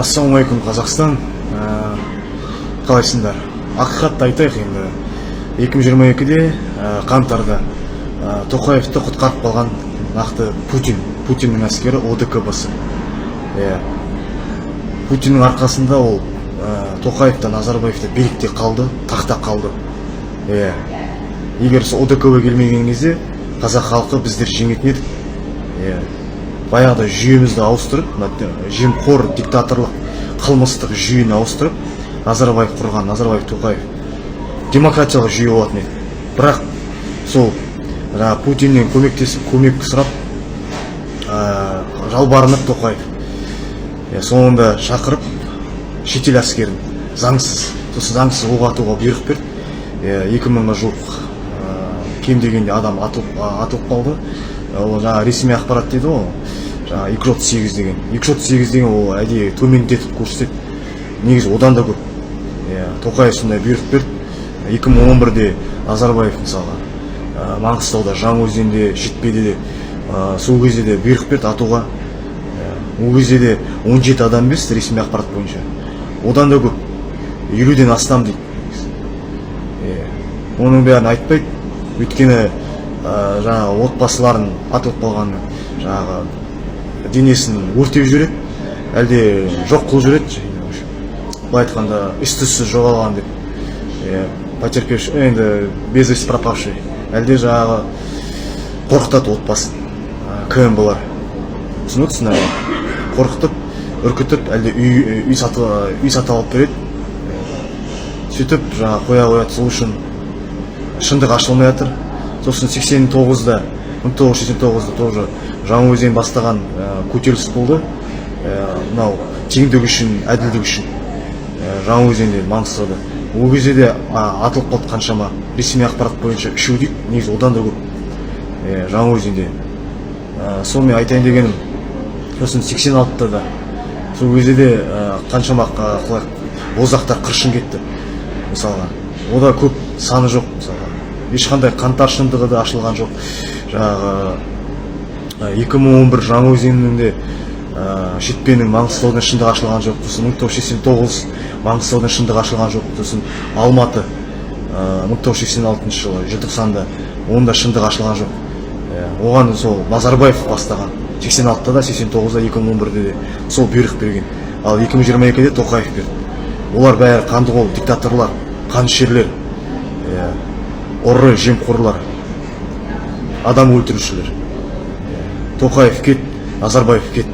Ассалаумалейкум, Қазақстан. Қалайсыңдар? Ақиқатты айтайық енді. 2022-де қаңтарда Тоқаевты құтқарып қалған нақты Путиннің әскері ОДКБ-сы. Путиннің арқасында ол Тоқаевта, Назарбаевта билікте қалды, тақта қалды. Егер ОДКБ келмеген кезде қазақ халқы біздер жеңетін едік. Баяғыда жүйемізді ауыстырып, жемқор диктаторлық қылмыстық жүйені ауыстырып, Назарбаев құрған, Назарбаев Тоқаев демократиялық жүйе болатын еді. Бірақ сол Путиннен көмек сұрап, жалбарынып Тоқаев соңында шақырып, шетел әскерін заңсыз оқ атуға бұйрық берді. 2000-ға жуық кем дегенде адам атылып қалды. Ол ресми ақпарат дейді ол. 238 деген. 238 деген ол әдейі төмендетіп көрсетеді. Негізі одан да көп. Тоқаев сондай бұйрық берді. 2011-де Назарбаев мысалы Маңғыстауда, Жаңаөзенде, Жетпеде де сол кезде де бұйрық берді атуға. Ол кезде де 17 адам емес, ресми ақпарат бойынша. Одан да көп. 50-ден астам дейді. Оның бәрін айтпайды. Өйткені отбасыларын атылып қалғаны денесін өртеп жүреді, әлде жоқ қылып жүреді. Былай айтқанда, із-түзсіз жоғалған деп. Потерпевший, енді без вести пропавший. Әлде қорқытады отбасын. КМБ-лар. Түсінесіңдер ме? Қорқытып, үркітіп, әлде үй сатып алып береді. Сөйтіп, қоя сол үшін шындық ашылмай жатыр. Сосын 1989-да тоже Жаңаөзен бастаған көтеріліс болды. Мынау теңдік үшін, әділдік үшін Жаңаөзенде, Маңғыстауда. Ол кезде де атылып қалды қаншама. Ресми ақпарат бойынша 3 дейді, негізі одан да көп Жаңаөзенде. Сонымен айтайын дегенім, сосын 86-да да сол кезде де қаншама бозақтар қыршын кетті. Мысалға, ода көп саны жоқ. Мысалға, ешқандай қантар шындығы да ашылған жоқ. 2011 Жаңаөзенінде Жетпенің Маңғыстаудың шындығы ашылған жоқ. Сосын 1989 Маңғыстаудың шындығы ашылған жоқ. Сосын Алматы 1986 жылы желтоқсанда онда шындығы ашылған жоқ. Оған сол Назарбаев бастаған. 86-да да, 89-да, 2011-де де сол бұйрық берген. Ал 2022-де Тоқаев берді. Олар бәрі қандықол диктаторлар, қанішерлер, ұры жемқорлар, адам өлтірушілер. Тоқаев кет, Назарбаев кет.